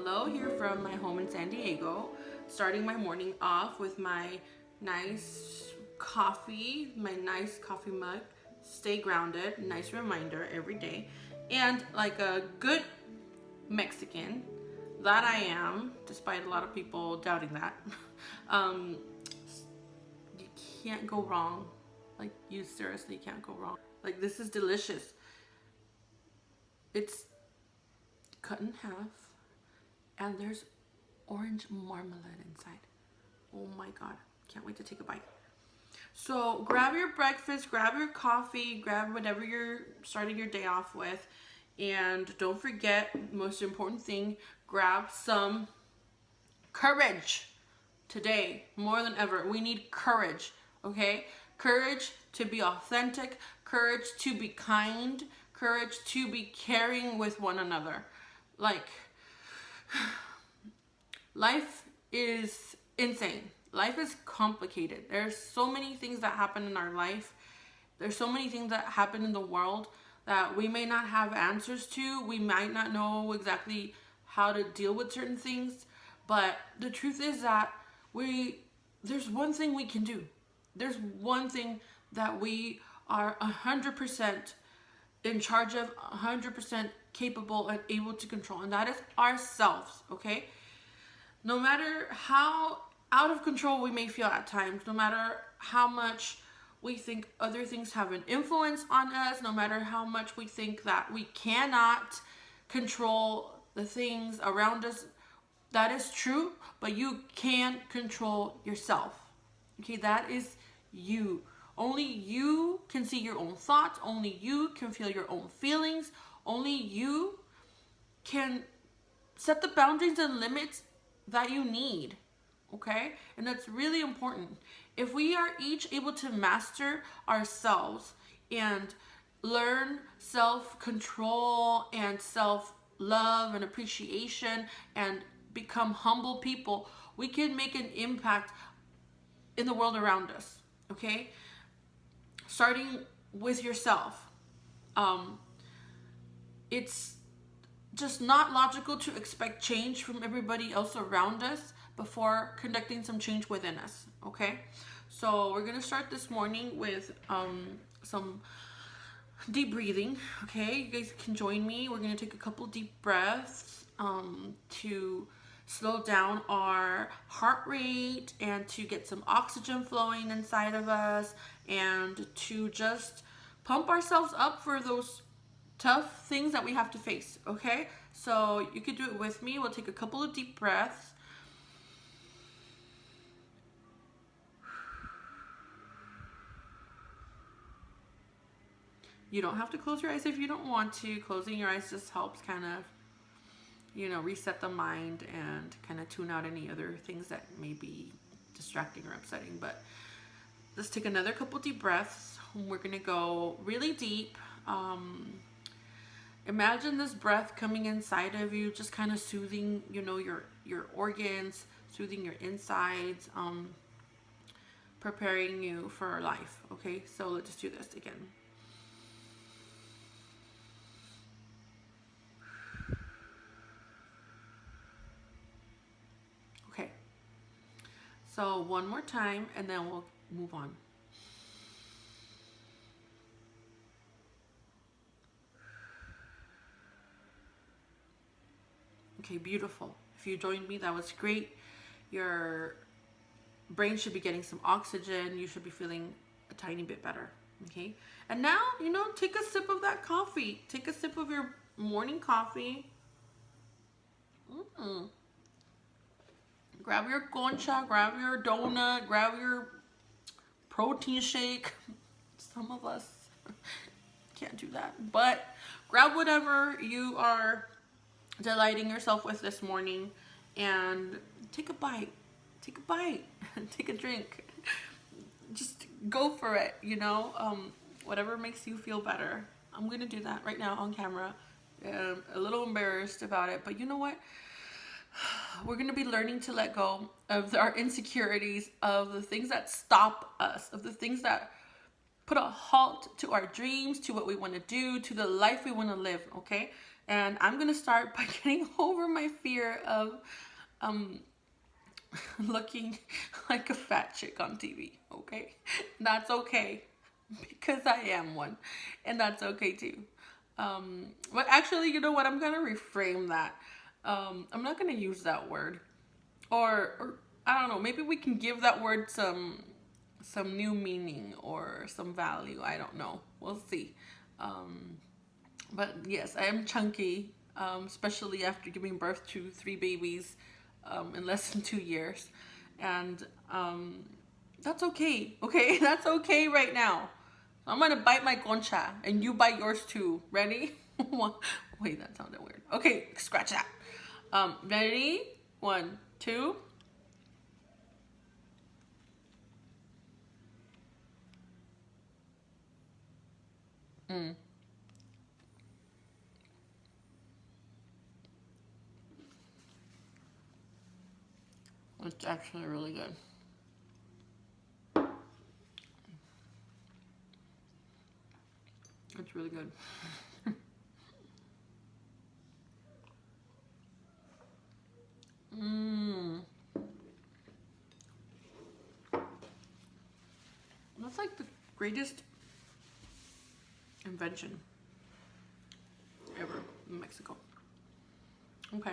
hello here from my home in San Diego, starting my morning off with my nice coffee, my nice coffee mug. Stay grounded, nice reminder every day. And like a good Mexican that I am, despite a lot of people doubting that, you can't go wrong. Like, you seriously can't go wrong. Like, this is delicious. It's cut in half, and there's orange marmalade inside. Oh my god, can't wait to take a bite. So grab your breakfast, grab your coffee, grab whatever you're starting your day off with, and don't forget, most important thing, grab some courage. Today, more than ever, we need courage, okay? Courage to be authentic, courage to be kind, courage to be caring with one another. Like, life is insane. Life is complicated. There's so many things that happen in our life. There's so many things that happen in the world that we may not have answers to. We might not know exactly how to deal with certain things. But the truth is that there's one thing we can do. There's one thing that we are 100% in charge of, 100% capable and able to control, and that is ourselves, okay? No matter how out of control we may feel at times, no matter how much we think other things have an influence on us, no matter how much we think that we cannot control the things around us, that is true, but you can control yourself, okay? That is you. Only you can see your own thoughts. Only you can feel your own feelings. Only you can set the boundaries and limits that you need, okay? And that's really important. If we are each able to master ourselves and learn self-control and self-love and appreciation and become humble people, we can make an impact in the world around us, okay? Starting with yourself. It's just not logical to expect change from everybody else around us before conducting some change within us, okay? So we're gonna start this morning with some deep breathing, okay? You guys can join me. We're gonna take a couple deep breaths to slow down our heart rate and to get some oxygen flowing inside of us and to just pump ourselves up for those tough things that we have to face, okay? So you could do it with me. We'll take a couple of deep breaths. You don't have to close your eyes if you don't want to. Closing your eyes just helps kind of, reset the mind and kind of tune out any other things that may be distracting or upsetting. But let's take another couple deep breaths. We're gonna go really deep. Imagine this breath coming inside of you, just kind of soothing, your organs, soothing your insides, preparing you for life. Okay, so let's just do this again. Okay, so one more time and then we'll move on. Okay, beautiful. If you joined me, that was great. Your brain should be getting some oxygen. You should be feeling a tiny bit better, okay? And now, take a sip of that coffee. Take a sip of your morning coffee. Grab your concha, grab your donut, grab your protein shake. Some of us can't do that, but grab whatever you are delighting yourself with this morning and take a bite. Take a bite. Take a drink. Just go for it, whatever makes you feel better. I'm gonna do that right now on camera. I'm a little embarrassed about it, but you know what? We're gonna be learning to let go of our insecurities, of the things that stop us, of the things that put a halt to our dreams, to what we want to do, to the life we want to live, okay? And I'm gonna start by getting over my fear of um looking like a fat chick on TV, okay? That's okay because I am one, and that's okay too. But actually, you know what? I'm gonna reframe that. I'm not gonna use that word, or I don't know. Maybe we can give that word some new meaning or some value. I don't know. We'll see. Um, but yes, I am chunky, especially after giving birth to three babies in less than 2 years. And that's okay. Okay, that's okay right now. I'm gonna bite my concha and you bite yours too. Ready? Wait, that sounded weird. Okay, scratch that. Ready? 1, 2. Mm, it's actually really good. It's really good. Mmm. That's like the greatest invention ever in Mexico. Okay.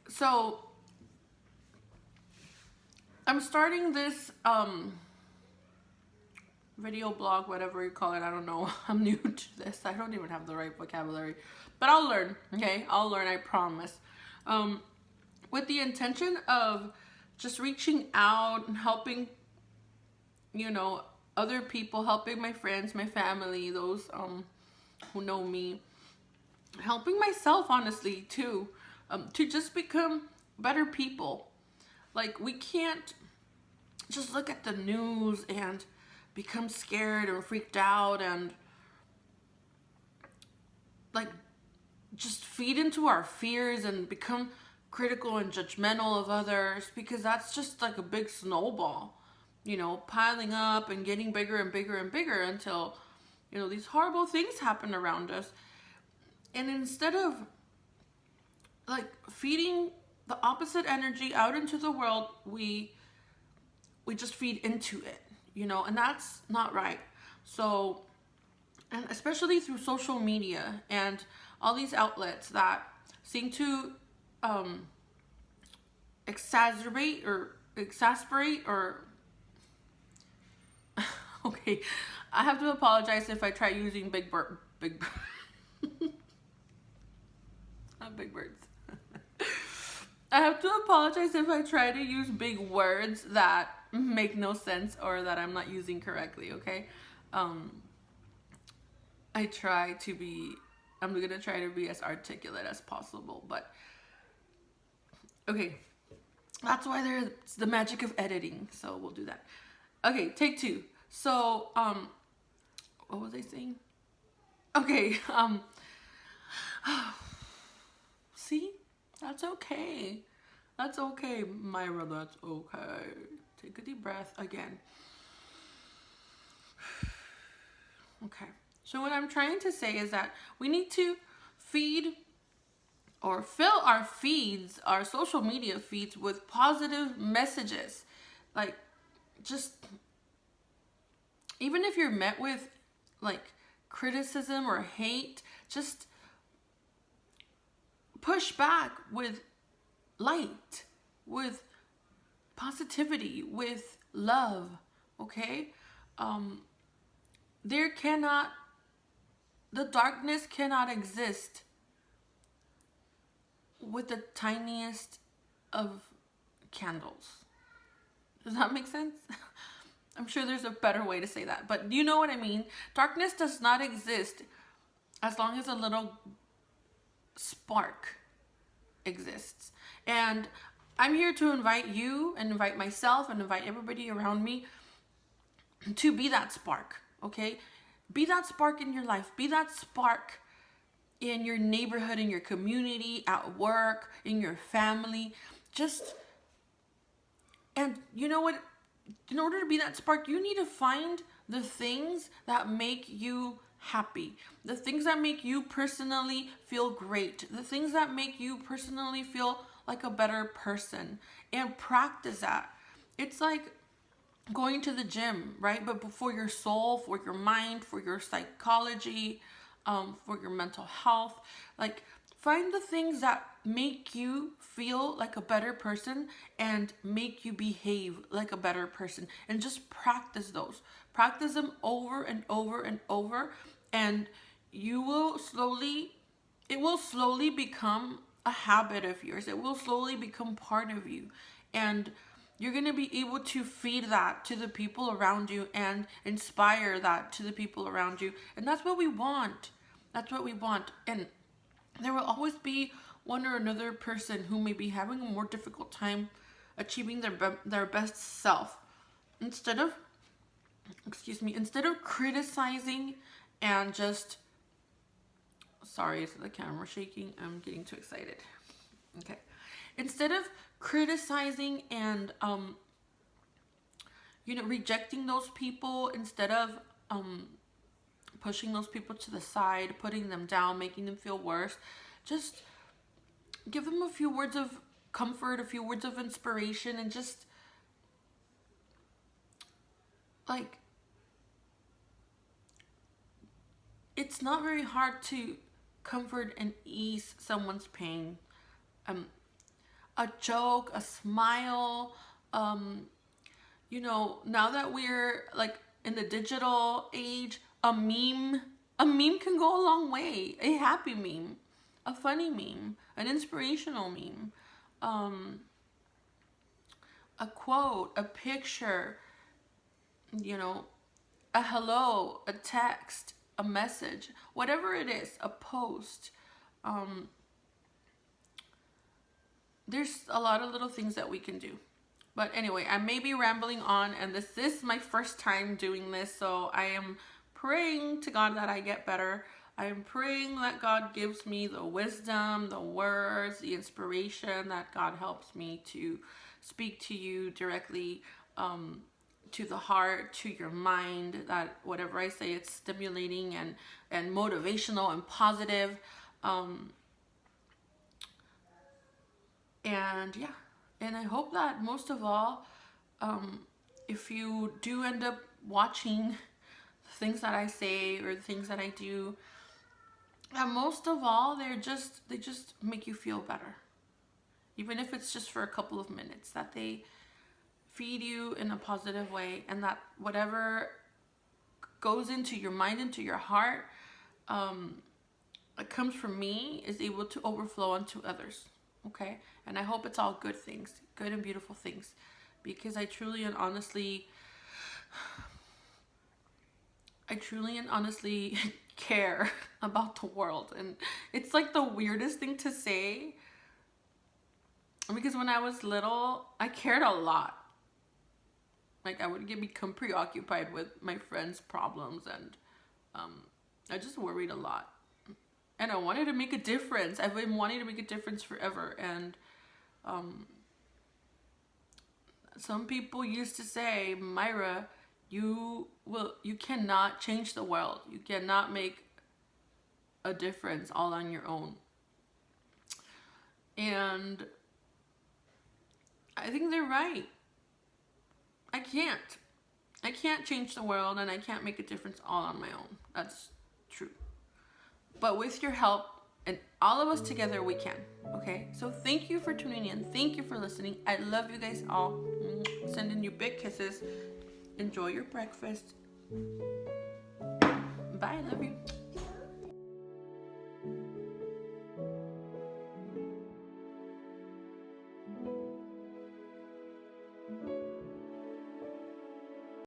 So I'm starting this video blog, whatever you call it. I don't know. I'm new to this. I don't even have the right vocabulary. But I'll learn, okay? I'll learn, I promise. Um, with the intention of just reaching out and helping, you know, other people, helping my friends, my family, those who know me, helping myself honestly too, to just become better people. Like, we can't just look at the news and become scared or freaked out and like just feed into our fears and become critical and judgmental of others, because that's just like a big snowball, you know, piling up and getting bigger and bigger and bigger until, you know, these horrible things happen around us. And instead of like feeding the opposite energy out into the world, we just feed into it, you know, and that's not right. So, and especially through social media and all these outlets that seem to um, exacerbate or exasperate or okay, I have to apologize if I try using big not big words. I have to apologize if I try to use big words that make no sense or that I'm not using correctly, okay? Um, I try to be, I'm gonna try to be as articulate as possible, but okay. That's why there's the magic of editing, so we'll do that. Okay, take 2. So, what was I saying? Okay, see? That's okay. That's okay, Myra, that's okay. Take a deep breath again. Okay. So what I'm trying to say is that we need to feed or fill our feeds, our social media feeds, with positive messages. Like, just, even if you're met with like criticism or hate, just push back with light, with positivity, with love, okay? There cannot, the darkness cannot exist with the tiniest of candles. Does that make sense? I'm sure there's a better way to say that, but you know what I mean? Darkness does not exist as long as a little spark exists. And I'm here to invite you and invite myself and invite everybody around me to be that spark, okay? Be that spark in your life. Be that spark in your neighborhood, in your community, at work, in your family. Just, and you know what? In order to be that spark, you need to find the things that make you happy, the things that make you personally feel great, the things that make you personally feel like a better person, and practice that. It's like going to the gym, right? But for your soul, for your mind, for your psychology, for your mental health, like find the things that make you feel like a better person and make you behave like a better person, and just practice those. Practice them over and over and over, and you will slowly, it will slowly become a habit of yours. It will slowly become part of you. And you're going to be able to feed that to the people around you and inspire that to the people around you. And that's what we want. That's what we want. And there will always be one or another person who may be having a more difficult time achieving their best self. Instead of, instead of criticizing and just, sorry, is the camera shaking? I'm getting too excited. Okay. Instead of criticizing and rejecting those people, instead of pushing those people to the side, putting them down, making them feel worse, just give them a few words of comfort, a few words of inspiration, and just like, it's not very hard to comfort and ease someone's pain. A joke, a smile, now that we're like in the digital age, a meme can go a long way. A happy meme, a funny meme, an inspirational meme, a quote, a picture, a hello, a text, a message, whatever it is, a post. There's a lot of little things that we can do. But anyway, I may be rambling on, and this is my first time doing this, so I am praying to God that I get better. I am praying that God gives me the wisdom, the words, the inspiration, that God helps me to speak to you directly, to the heart, to your mind, that whatever I say, it's stimulating and motivational and positive. And yeah, and I hope that most of all, if you do end up watching the things that I say or the things that I do, and most of all, they just make you feel better. Even if it's just for a couple of minutes, that they feed you in a positive way, and that whatever goes into your mind, into your heart, it comes from me, is able to overflow onto others. Okay? And I hope it's all good things, good and beautiful things, because I truly and honestly care about the world. And it's like the weirdest thing to say, because when I was little, I cared a lot. Like, I would become preoccupied with my friends' problems, and I just worried a lot. And I wanted to make a difference. I've been wanting to make a difference forever. And some people used to say, Mayra, you cannot change the world. You cannot make a difference all on your own. And I think they're right. I can't change the world, and I can't make a difference all on my own. That's true. But with your help, and all of us together, we can. Okay? So thank you for tuning in. Thank you for listening. I love you guys all. Sending you big kisses. Enjoy your breakfast.